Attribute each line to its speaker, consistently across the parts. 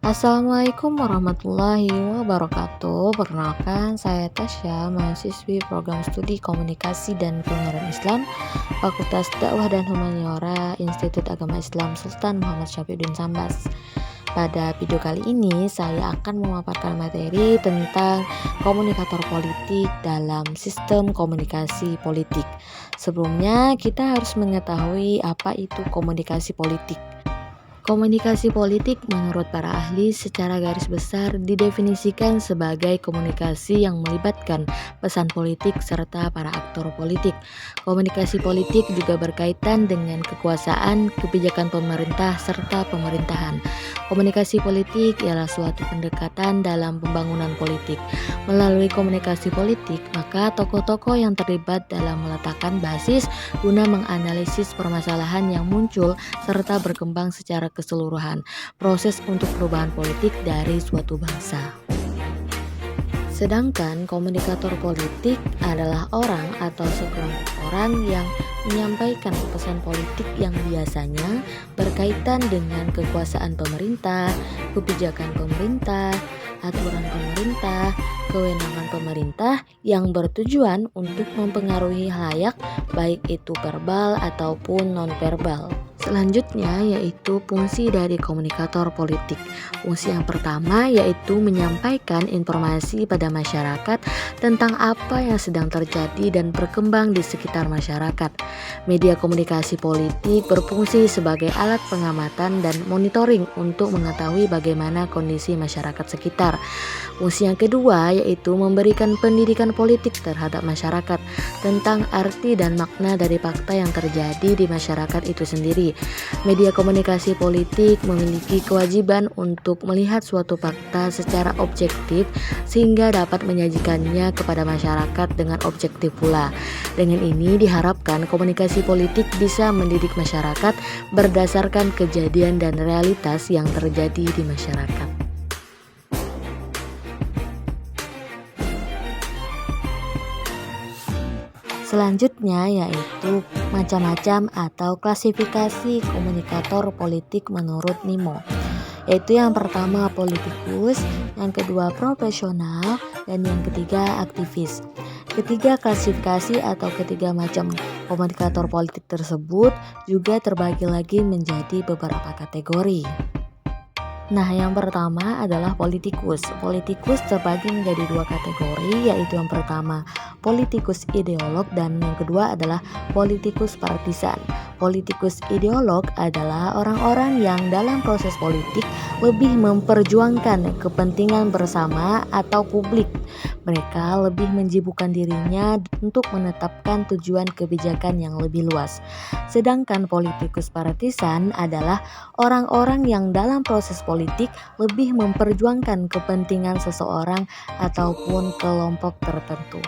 Speaker 1: Assalamualaikum warahmatullahi wabarakatuh. Perkenalkan, saya Tasya, mahasiswi program studi komunikasi dan penyiaran Islam, Fakultas Dakwah dan Humaniora, Institut Agama Islam Sultan Muhammad Syafiuddin Sambas. Pada video kali ini, saya akan memaparkan materi tentang komunikator politik dalam sistem komunikasi politik. Sebelumnya, kita harus mengetahui apa itu komunikasi politik. Komunikasi politik menurut para ahli secara garis besar didefinisikan sebagai komunikasi yang melibatkan pesan politik serta para aktor politik. Komunikasi politik juga berkaitan dengan kekuasaan, kebijakan pemerintah, serta pemerintahan. Komunikasi politik ialah suatu pendekatan dalam pembangunan politik. Melalui komunikasi politik, maka tokoh-tokoh yang terlibat dalam meletakkan basis guna menganalisis permasalahan yang muncul serta berkembang secara keseluruhan proses untuk perubahan politik dari suatu bangsa. Sedangkan komunikator politik adalah orang atau sekelompok orang yang menyampaikan pesan politik yang biasanya berkaitan dengan kekuasaan pemerintah, kebijakan pemerintah, aturan pemerintah, kewenangan pemerintah yang bertujuan untuk mempengaruhi halayak baik itu verbal ataupun non-verbal. Selanjutnya yaitu fungsi dari komunikator politik. Fungsi yang pertama yaitu menyampaikan informasi pada masyarakat tentang apa yang sedang terjadi dan berkembang di sekitar masyarakat. Media komunikasi politik berfungsi sebagai alat pengamatan dan monitoring untuk mengetahui bagaimana kondisi masyarakat sekitar. Fungsi yang kedua yaitu memberikan pendidikan politik terhadap masyarakat tentang arti dan makna dari fakta yang terjadi di masyarakat itu sendiri. Media komunikasi politik memiliki kewajiban untuk melihat suatu fakta secara objektif sehingga dapat menyajikannya kepada masyarakat dengan objektif pula. Dengan ini diharapkan komunikasi politik bisa mendidik masyarakat berdasarkan kejadian dan realitas yang terjadi di masyarakat. Selanjutnya yaitu macam-macam atau klasifikasi komunikator politik menurut Nimo. Yaitu yang pertama politikus, yang kedua profesional, dan yang ketiga aktivis. Ketiga klasifikasi atau ketiga macam komunikator politik tersebut juga terbagi lagi menjadi beberapa kategori. Nah, yang pertama adalah politikus. Politikus terbagi menjadi dua kategori, yaitu yang pertama politikus ideolog dan yang kedua adalah politikus partisan. Politikus ideolog adalah orang-orang yang dalam proses politik lebih memperjuangkan kepentingan bersama atau publik. Mereka lebih menyibukkan dirinya untuk menetapkan tujuan kebijakan yang lebih luas. Sedangkan politikus partisan adalah orang-orang yang dalam proses politik lebih memperjuangkan kepentingan seseorang ataupun kelompok tertentu.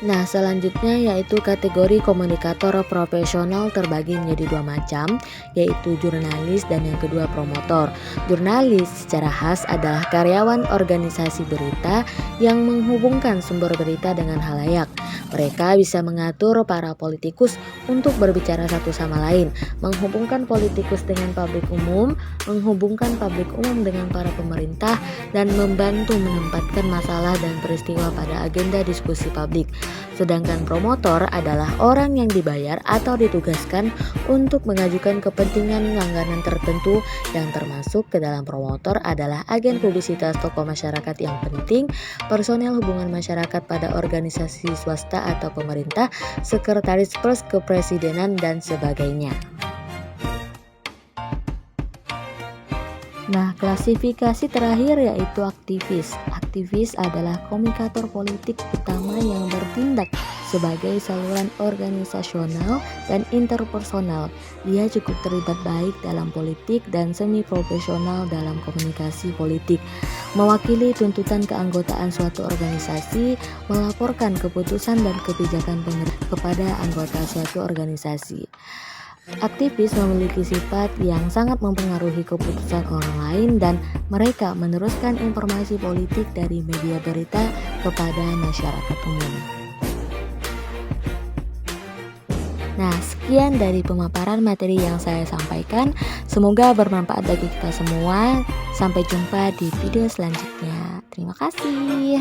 Speaker 1: Nah, selanjutnya yaitu kategori komunikator profesional terbagi menjadi dua macam, yaitu jurnalis dan yang kedua promotor. Jurnalis secara khas adalah karyawan organisasi berita yang menghubungkan sumber berita dengan halayak. Mereka bisa mengatur para politikus untuk berbicara satu sama lain, menghubungkan politikus dengan publik umum, menghubungkan publik umum dengan para pemerintah, dan membantu menempatkan masalah dan peristiwa pada agenda diskusi publik. Sedangkan promotor adalah orang yang dibayar atau ditugaskan untuk mengajukan kepentingan langganan tertentu, yang termasuk ke dalam promotor adalah agen publisitas tokoh masyarakat yang penting, personel hubungan masyarakat pada organisasi swasta atau pemerintah, sekretaris pers kepresidenan dan sebagainya. Nah, klasifikasi terakhir yaitu aktivis. Aktivis adalah komunikator politik utama yang bertindak sebagai saluran organisasional dan interpersonal. Dia cukup terlibat baik dalam politik dan semi profesional dalam komunikasi politik, mewakili tuntutan keanggotaan suatu organisasi, melaporkan keputusan dan kebijakan pemerintah kepada anggota suatu organisasi. Aktivis memiliki sifat yang sangat mempengaruhi keputusan orang lain dan mereka meneruskan informasi politik dari media berita kepada masyarakat umum. Nah, sekian dari pemaparan materi yang saya sampaikan. Semoga bermanfaat bagi kita semua. Sampai jumpa di video selanjutnya. Terima kasih.